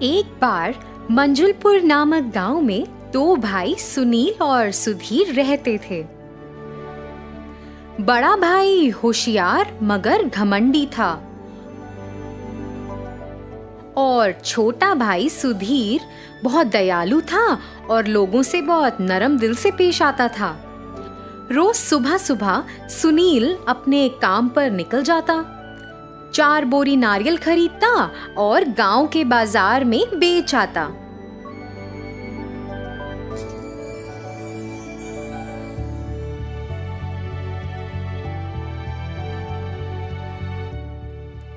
एक बार मंजुलपुर नामक गांव में दो भाई सुनील और सुधीर रहते थे। बड़ा भाई होशियार मगर घमंडी था और छोटा भाई सुधीर बहुत दयालु था और लोगों से बहुत नरम दिल से पेश आता था। रोज सुबह सुबह सुनील अपने काम पर निकल जाता, 4 बोरी नारियल खरीदता और गांव के बाजार में बेच आता।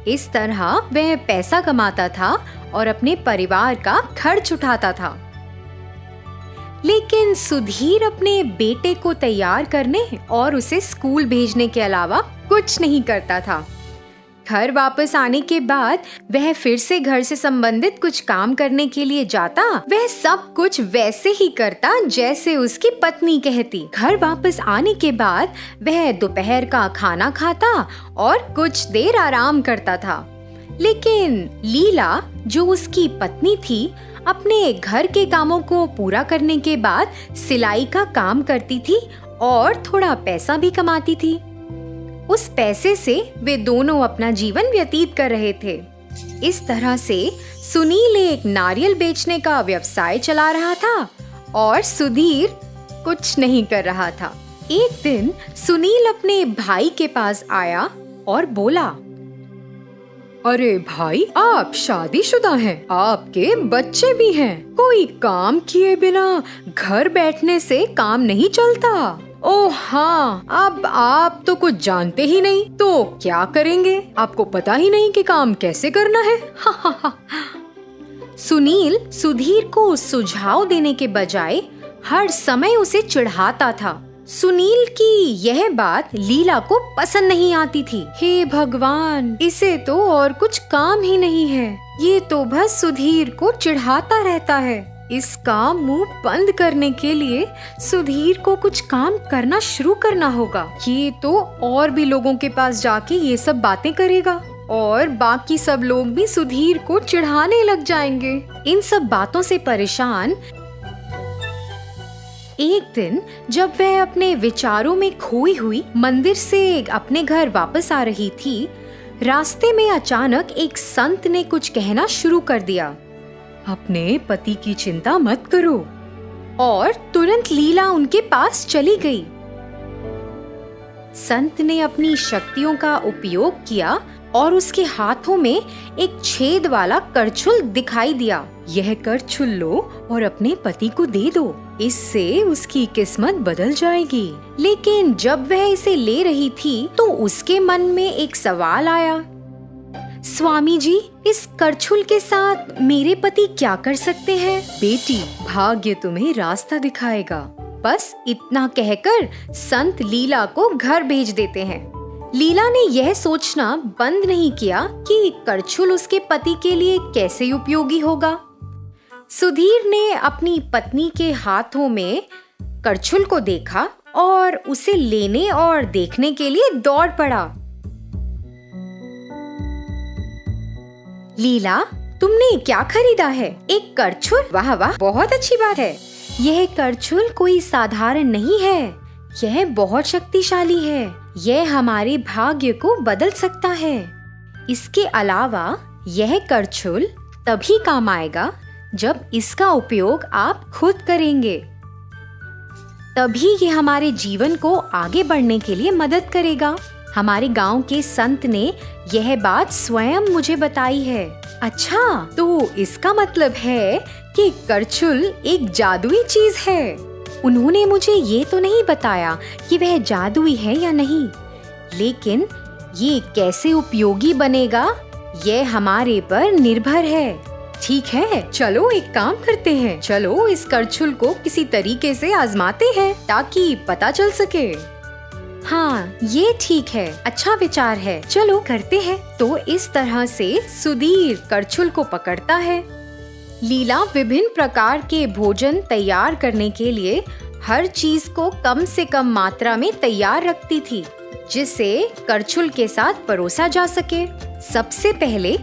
इस तरह वह पैसा कमाता था और अपने परिवार का खर्च उठाता था। लेकिन सुधीर अपने बेटे को तैयार करने और उसे स्कूल भेजने के अलावा कुछ नहीं करता था। घर वापस आने के बाद वह फिर से घर से संबंधित कुछ काम करने के लिए जाता। वह सब कुछ वैसे ही करता जैसे उसकी पत्नी कहती। घर वापस आने के बाद वह दोपहर का खाना खाता और कुछ देर आराम करता था। लेकिन लीला, जो उसकी पत्नी थी, अपने घर के कामों को पूरा करने के बाद सिलाई का काम करती थी और थोड़ा पैसा भी कमाती थी। उस पैसे से वे दोनों अपना जीवन व्यतीत कर रहे थे। इस तरह से सुनील एक नारियल बेचने का व्यवसाय चला रहा था और सुधीर कुछ नहीं कर रहा था। एक दिन सुनील अपने भाई के पास आया और बोला, अरे भाई, आप शादीशुदा हैं, आपके बच्चे भी हैं। कोई काम किए बिना घर बैठने से काम नहीं चलता। ओह हाँ, अब आप तो कुछ जानते ही नहीं, तो क्या करेंगे? आपको पता ही नहीं कि काम कैसे करना है। सुनील सुधीर को सुझाव देने के बजाय हर समय उसे चिढ़ाता था। सुनील की यह बात लीला को पसंद नहीं आती थी। हे भगवान, इसे तो और कुछ काम ही नहीं है, ये तो बस सुधीर को चिढ़ाता रहता है। इसका मुंह बंद करने के लिए सुधीर को कुछ काम करना शुरू करना होगा। ये तो और भी लोगों के पास जाके ये सब बातें करेगा और बाकी सब लोग भी सुधीर को चिढ़ाने लग जाएंगे। इन सब बातों से परेशान एक दिन जब वह अपने विचारों में खोई हुई मंदिर से अपने घर वापस आ रही थी, रास्ते में अचानक एक संत ने कुछ कहना शुरू कर दिया। अपने पति की चिंता मत करो। और तुरंत लीला उनके पास चली गई। संत ने अपनी शक्तियों का उपयोग किया और उसके हाथों में एक छेद वाला करछुल दिखाई दिया। यह करछुल लो और अपने पति को दे दो, इससे उसकी किस्मत बदल जाएगी। लेकिन जब वह इसे ले रही थी तो उसके मन में एक सवाल आया। स्वामी जी, इस करछुल के साथ मेरे पति क्या कर सकते हैं? बेटी, भाग्य तुम्हें रास्ता दिखाएगा। बस इतना कहकर संत लीला को घर भेज देते हैं। लीला ने यह सोचना बंद नहीं किया कि करछुल उसके पति के लिए कैसे उपयोगी होगा। सुधीर ने अपनी पत्नी के हाथों में करछुल को देखा और उसे लेने और देखने के लिए दौड़ पड़ा। लीला, तुमने क्या खरीदा है? एक करछुल? वाह वाह, बहुत अच्छी बात है। यह करछुल कोई साधारण नहीं है, यह बहुत शक्तिशाली है। यह हमारे भाग्य को बदल सकता है। इसके अलावा यह करछुल तभी काम आएगा जब इसका उपयोग आप खुद करेंगे। तभी ये हमारे जीवन को आगे बढ़ने के लिए मदद करेगा। हमारे गांव के संत ने यह बात स्वयं मुझे बताई है। अच्छा, तो इसका मतलब है कि करछुल एक जादुई चीज है। उन्होंने मुझे ये तो नहीं बताया कि वह जादुई है या नहीं, लेकिन ये कैसे उपयोगी बनेगा यह हमारे पर निर्भर है। ठीक है, चलो एक काम करते हैं। चलो इस करछुल को किसी तरीके से आजमाते हैं ताकि पता चल सके। हाँ, ये ठीक है, अच्छा विचार है, चलो करते हैं। तो इस तरह से सुधीर करछुल को पकड़ता है। लीला विभिन्न प्रकार के भोजन तैयार करने के लिए हर चीज को कम से कम मात्रा में तैयार रखती थी, जिसे करछुल के साथ परोसा जा सके। सबसे पहले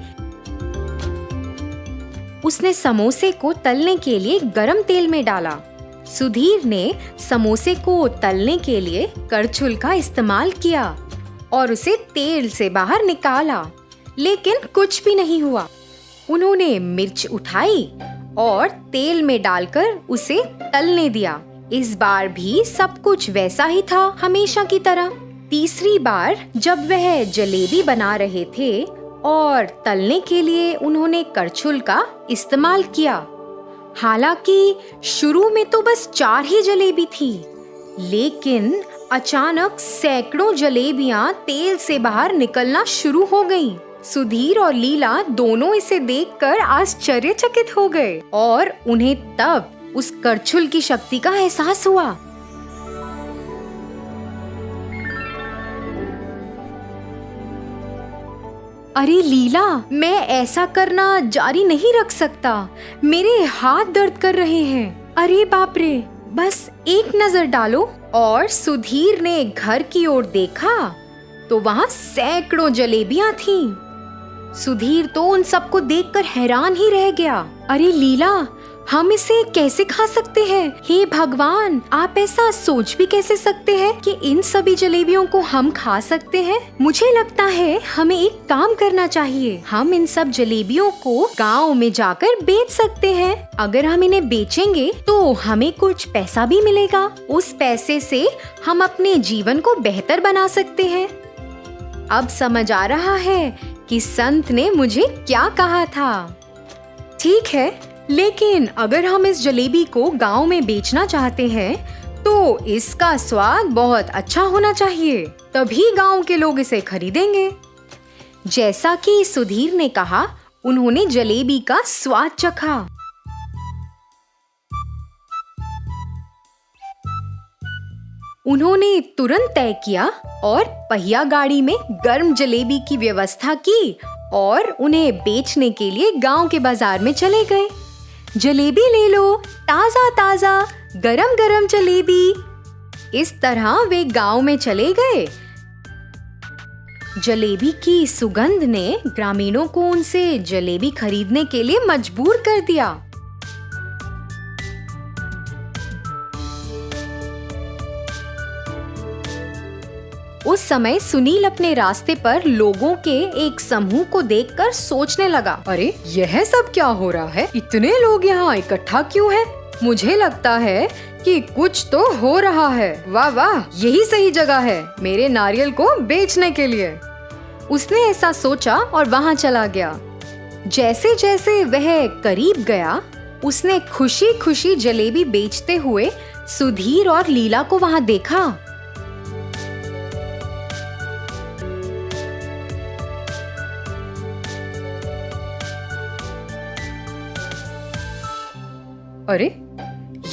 उसने समोसे को तलने के लिए गरम तेल में डाला। सुधीर ने समोसे को तलने के लिए करछुल का इस्तेमाल किया और उसे तेल से बाहर निकाला, लेकिन कुछ भी नहीं हुआ। उन्होंने मिर्च उठाई और तेल में डालकर उसे तलने दिया। इस बार भी सब कुछ वैसा ही था, हमेशा की तरह। तीसरी बार जब वह जलेबी बना रहे थे और तलने के लिए उन्होंने करछुल का इस्तेमाल किया। हालांकि शुरू में तो बस 4 ही जलेबी थी, लेकिन अचानक सैकड़ों जलेबियां तेल से बाहर निकलना शुरू हो गईं। सुधीर और लीला दोनों इसे देखकर आश्चर्यचकित हो गए और उन्हें तब उस करछुल की शक्ति का एहसास हुआ। अरे लीला, मैं ऐसा करना जारी नहीं रख सकता, मेरे हाथ दर्द कर रहे हैं। अरे बाप रे, बस एक नजर डालो। और सुधीर ने घर की ओर देखा तो वहाँ सैकड़ों जलेबियां थीं। सुधीर तो उन सबको देखकर हैरान ही रह गया। अरे लीला, हम इसे कैसे खा सकते हैं? हे भगवान, आप ऐसा सोच भी कैसे सकते हैं कि इन सभी जलेबियों को हम खा सकते हैं? मुझे लगता है हमें एक काम करना चाहिए। हम इन सब जलेबियों को गांव में जाकर बेच सकते हैं। अगर हम इन्हें बेचेंगे तो हमें कुछ पैसा भी मिलेगा। उस पैसे से हम अपने जीवन को बेहतर बना सकते हैं। अब समझ आ रहा है कि संत ने मुझे क्या कहा था। ठीक है, लेकिन अगर हम इस जलेबी को गांव में बेचना चाहते हैं तो इसका स्वाद बहुत अच्छा होना चाहिए, तभी गांव के लोग इसे खरीदेंगे। जैसा कि सुधीर ने कहा, उन्होंने जलेबी का स्वाद चखा। उन्होंने तुरंत तय किया और पहिया गाड़ी में गर्म जलेबी की व्यवस्था की और उन्हें बेचने के लिए गांव के बाजार में चले गए। जलेबी ले लो, ताजा ताजा गरम गरम जलेबी। इस तरह वे गांव में चले गए। जलेबी की सुगंध ने ग्रामीणों को उनसे जलेबी खरीदने के लिए मजबूर कर दिया। उस समय सुनील अपने रास्ते पर लोगों के एक समूह को देखकर सोचने लगा, अरे यह सब क्या हो रहा है? इतने लोग यहाँ इकट्ठा क्यों हैं? मुझे लगता है कि कुछ तो हो रहा है। वाह वाह, यही सही जगह है मेरे नारियल को बेचने के लिए। उसने ऐसा सोचा और वहाँ चला गया। जैसे जैसे वह करीब गया, उसने खुशी खुशी जलेबी बेचते हुए सुधीर और लीला को वहाँ देखा। अरे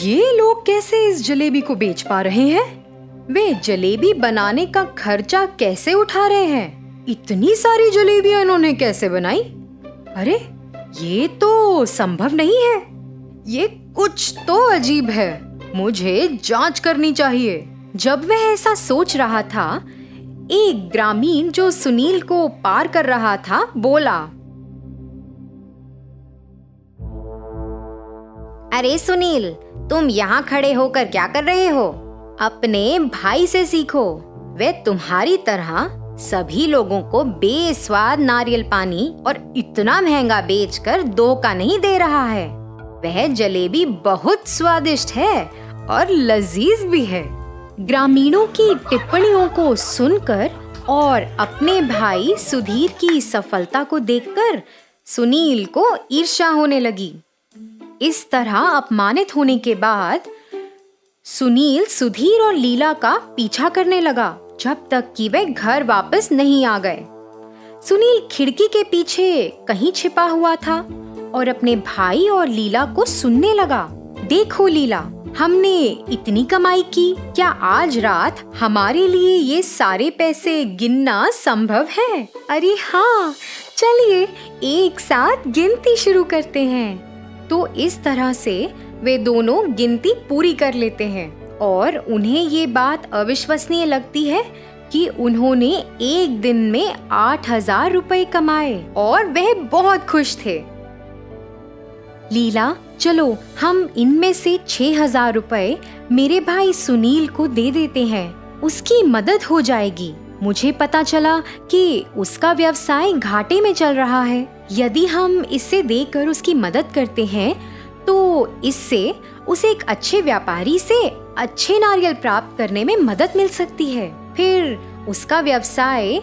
ये लोग कैसे इस जलेबी को बेच पा रहे हैं? वे जलेबी बनाने का खर्चा कैसे उठा रहे हैं? इतनी सारी जलेबियां इन्होंने कैसे बनाई? अरे ये तो संभव नहीं है। ये कुछ तो अजीब है, मुझे जांच करनी चाहिए। जब वह ऐसा सोच रहा था, एक ग्रामीण जो सुनील को पार कर रहा था बोला, अरे सुनील, तुम यहाँ खड़े होकर क्या कर रहे हो? अपने भाई से सीखो। वे तुम्हारी तरह सभी लोगों को बेस्वाद नारियल पानी और इतना महंगा बेचकर धोखा नहीं दे रहा है। वह जलेबी बहुत स्वादिष्ट है और लजीज भी है। ग्रामीणों की टिप्पणियों को सुनकर और अपने भाई सुधीर की सफलता को देखकर सुनील को ईर्ष्या होने लगी। इस तरह अपमानित होने के बाद सुनील सुधीर और लीला का पीछा करने लगा जब तक कि वे घर वापस नहीं आ गए। सुनील खिड़की के पीछे कहीं छिपा हुआ था और अपने भाई और लीला को सुनने लगा। देखो लीला, हमने इतनी कमाई की, क्या आज रात हमारे लिए ये सारे पैसे गिनना संभव है? अरे हाँ, चलिए एक साथ गिनती शुरू करते हैं। तो इस तरह से वे दोनों गिनती पूरी कर लेते हैं और उन्हें ये बात अविश्वसनीय लगती है कि उन्होंने एक दिन में 8,000 रुपए कमाए और वह बहुत खुश थे। लीला, चलो हम इनमें से 6,000 रुपए मेरे भाई सुनील को दे देते हैं, उसकी मदद हो जाएगी। मुझे पता चला कि उसका व्यवसाय घाटे में चल रहा है। यदि हम इसे देकर उसकी मदद करते हैं तो इससे उसे एक अच्छे व्यापारी से अच्छे नारियल प्राप्त करने में मदद मिल सकती है। फिर उसका व्यवसाय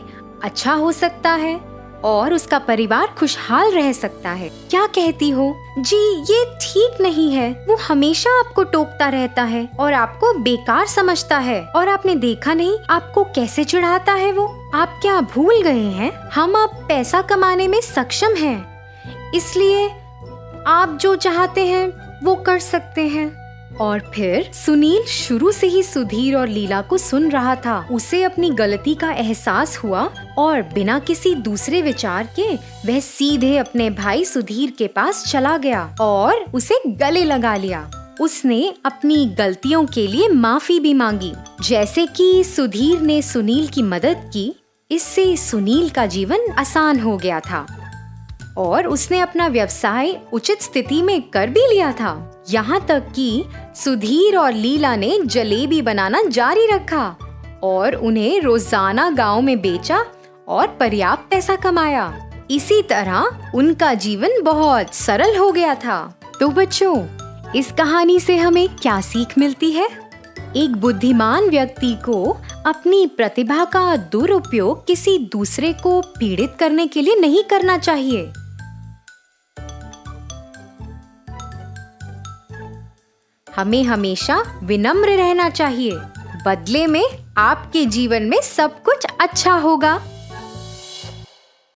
अच्छा हो सकता है और उसका परिवार खुशहाल रह सकता है। क्या कहती हो? जी, ये ठीक नहीं है। वो हमेशा आपको टोकता रहता है और आपको बेकार समझता है, और आपने देखा नहीं आपको कैसे चिढ़ाता है वो। आप क्या भूल गए हैं? हम अब पैसा कमाने में सक्षम हैं, इसलिए आप जो चाहते हैं वो कर सकते हैं। और फिर सुनील शुरू से ही सुधीर और लीला को सुन रहा था। उसे अपनी गलती का एहसास हुआ और बिना किसी दूसरे विचार के वह सीधे अपने भाई सुधीर के पास चला गया और उसे गले लगा लिया। उसने अपनी गलतियों के लिए माफी भी मांगी। जैसे कि सुधीर ने सुनील की मदद की, इससे सुनील का जीवन आसान हो गया था और उसने अपना व्यवसाय उचित स्थिति में कर भी लिया था। यहाँ तक कि सुधीर और लीला ने जलेबी बनाना जारी रखा और उन्हें रोजाना गांव में बेचा और पर्याप्त पैसा कमाया। इसी तरह उनका जीवन बहुत सरल हो गया था। तो बच्चों, इस कहानी से हमें क्या सीख मिलती है? एक बुद्धिमान व्यक्ति को अपनी प्रतिभा का दुरुपयोग किसी दूसरे को पीड़ित करने के लिए नहीं करना चाहिए। हमें हमेशा विनम्र रहना चाहिए। बदले में आपके जीवन में सब कुछ अच्छा होगा।